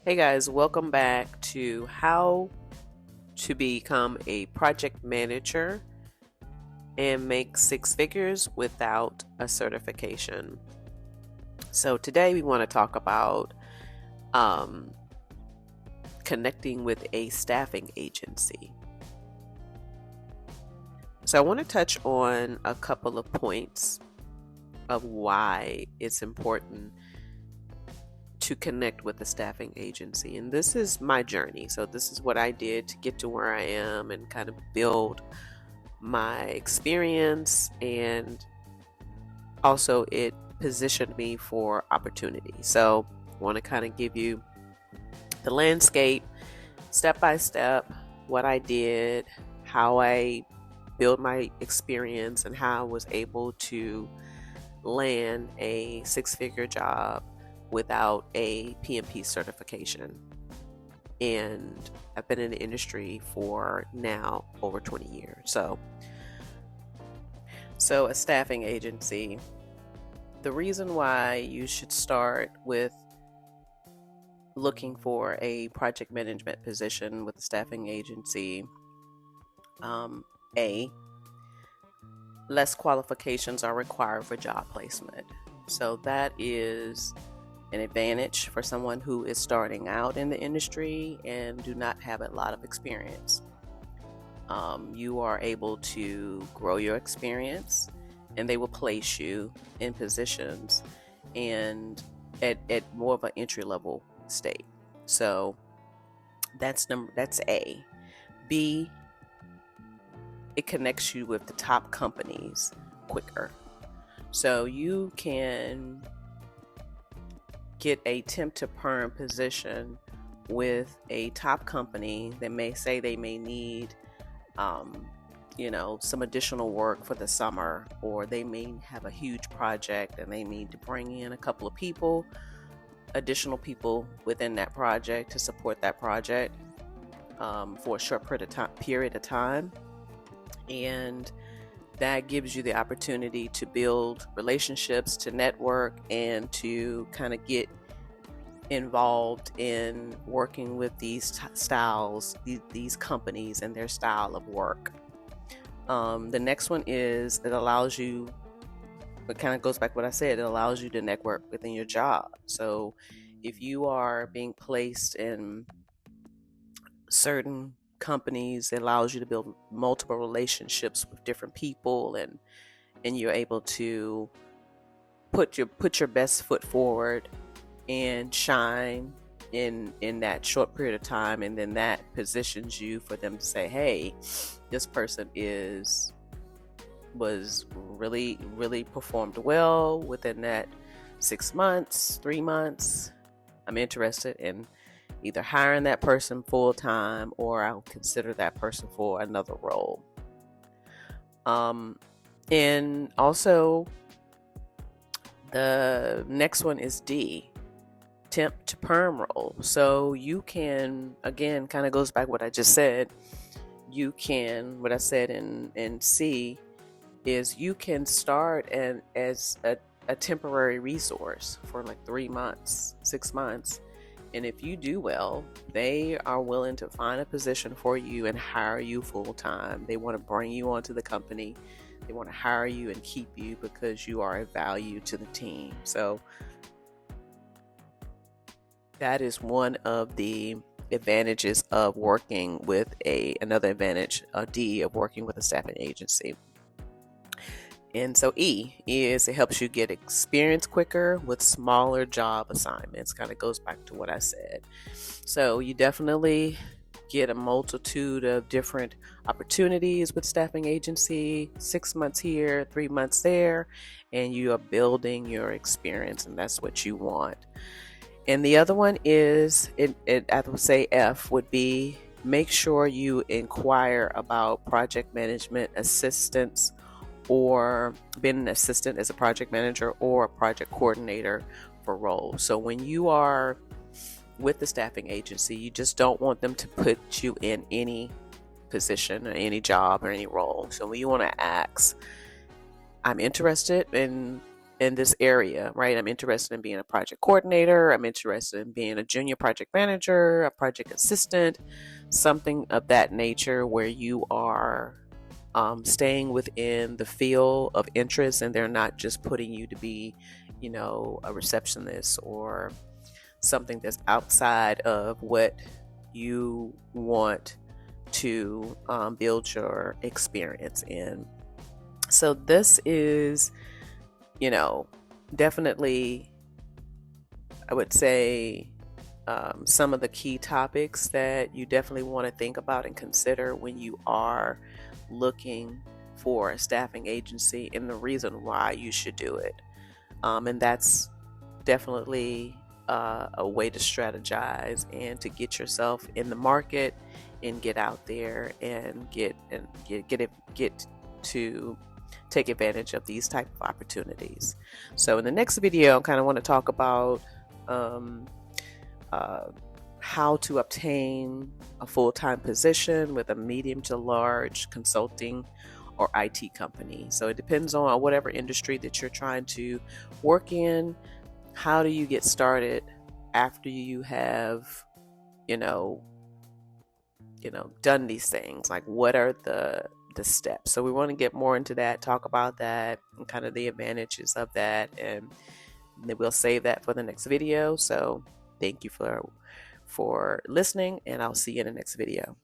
Hey guys, welcome back to how to become a project manager and make six figures without a certification. So, today we want to talk about um, connecting with a staffing agency. So, I want to touch on a couple of points of why it's important to connect with a staffing agency. And this is my journey. So, this is what I did to get to where I am and kind of build my experience, and also it positioned me for opportunity. So I want to kind of give you the landscape step by step, what I did, how I built my experience, and how I was able to land a six-figure job without a PMP certification. And I've been in the industry for now over 20 years. So a staffing agency, the reason why you should start with looking for a project management position with a staffing agency, A, less qualifications are required for job placement. So that is an advantage for someone who is starting out in the industry and do not have a lot of experience. You are able to grow your experience, and they will place you in positions and at more of an entry level state. So that's A. B, it connects you with the top companies quicker. So you can get a temp to perm position with a top company that may say they may need some additional work for the summer, or they may have a huge project and they need to bring in a couple of people, additional people within that project to support that project for a short period of time. And that gives you the opportunity to build relationships, to network, and to kind of get involved in working with these styles, these companies and their style of work. The next one is it allows you, it kind of goes back to what I said, it allows you to network within your job. So if you are being placed in certain companies, it allows you to build multiple relationships with different people, and you're able to put your best foot forward and shine in that short period of time, and then that positions you for them to say, hey, this person was really performed well within that 6 months, 3 months. I'm interested in either hiring that person full time, or I'll consider that person for another role. And also the next one is D, temp to perm role. So you can, again, kind of goes back what I just said. You can, what I said in C is you can start as a temporary resource for like 3 months, 6 months. And if you do well, they are willing to find a position for you and hire you full time. They want to bring you onto the company. They want to hire you and keep you because you are a value to the team. So that is one of the advantages of working with another advantage, a D, of working with a staffing agency. And so E is it helps you get experience quicker with smaller job assignments. Kind of goes back to what I said. So you definitely get a multitude of different opportunities with staffing agency, 6 months here, 3 months there, and you are building your experience, and that's what you want. And the other one is, I would say F would be, make sure you inquire about project management assistance, or being an assistant as a project manager or a project coordinator for roles. So when you are with the staffing agency, you just don't want them to put you in any position or any job or any role. So when you want to ask, I'm interested in in this area, right? I'm interested in being a project coordinator. I'm interested in being a junior project manager, a project assistant, something of that nature where you are staying within the field of interest and they're not just putting you to be, a receptionist or something that's outside of what you want to build your experience in. So this is, definitely, I would say, some of the key topics that you definitely want to think about and consider when you are looking for a staffing agency, and the reason why you should do it. And that's definitely a way to strategize and to get yourself in the market and get out there and get to take advantage of these type of opportunities. So in the next video, I kind of want to talk about how to obtain a full-time position with a medium to large consulting or IT company. So it depends on whatever industry that you're trying to work in. How do you get started after you have, done these things? Like, what are the steps? So we want to get more into that, talk about that, and kind of the advantages of that, and then we'll save that for the next video. So thank you for listening, and I'll see you in the next video.